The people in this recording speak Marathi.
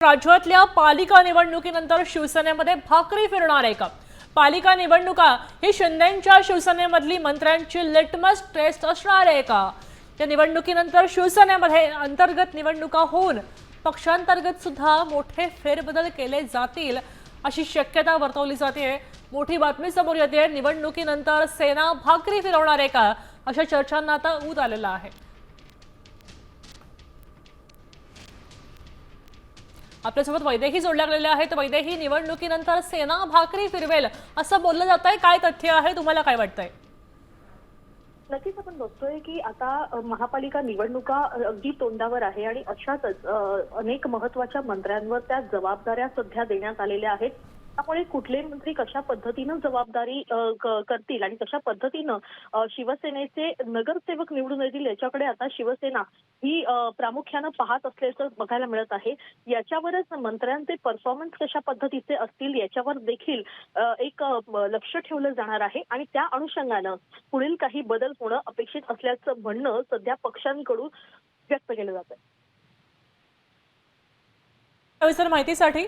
राज्यातल्या पालिका निवडणुकीनंतर शिवसेनेमध्ये भाकरी फिरणार आहे का? पालिका निवडणुका ही शिंदेंच्या शिवसेनेमधली मंत्र्यांची लिटमस टेस्ट असणार आहे का? या निवडणुकीनंतर शिवसेनेमध्ये अंतर्गत निवडणुका होऊन पक्षांतर्गत सुद्धा मोठे फेरबदल केले जातील अशी शक्यता वर्तवली जाते। मोठी बातमी समोर येते, निवडणुकीनंतर सेना भाकरी फिरवणार आहे का अशा चर्चांना आता ऊत आलेला आहे। आपल्यासोबत वैदेही जोडल्या गेलेल्या आहेत। वैदेही, निवडणुकीनंतर सेना भाकरी फिरवेल असं बोललं जात आहे, काय तथ्य आहे, तुम्हाला काय वाटतंय? नक्कीच आपण बघतोय की आता महापालिका निवडणुका अगदी तोंडावर आहे आणि अशातच अनेक महत्त्वाच्या मंत्र्यांवर त्या जबाबदाऱ्या सध्या देण्यात आलेल्या आहेत। त्यामुळे कुठले मंत्री कशा पद्धतीनं जबाबदारी करतील आणि कशा पद्धतीनं शिवसेनेचे नगरसेवक निवडून येतील याच्याकडे आता शिवसेना ही प्रामुख्यानं पाहत असल्याचं बघायला मिळत आहे। याच्यावरच मंत्र्यांचे परफॉर्मन्स कशा पद्धतीचे असतील याच्यावर देखील एक लक्ष ठेवलं जाणार आहे आणि त्या अनुषंगानं पुढील काही बदल होणं अपेक्षित असल्याचं म्हणणं सध्या पक्षांकडून व्यक्त केलं जात आहे। सविस्तर माहितीसाठी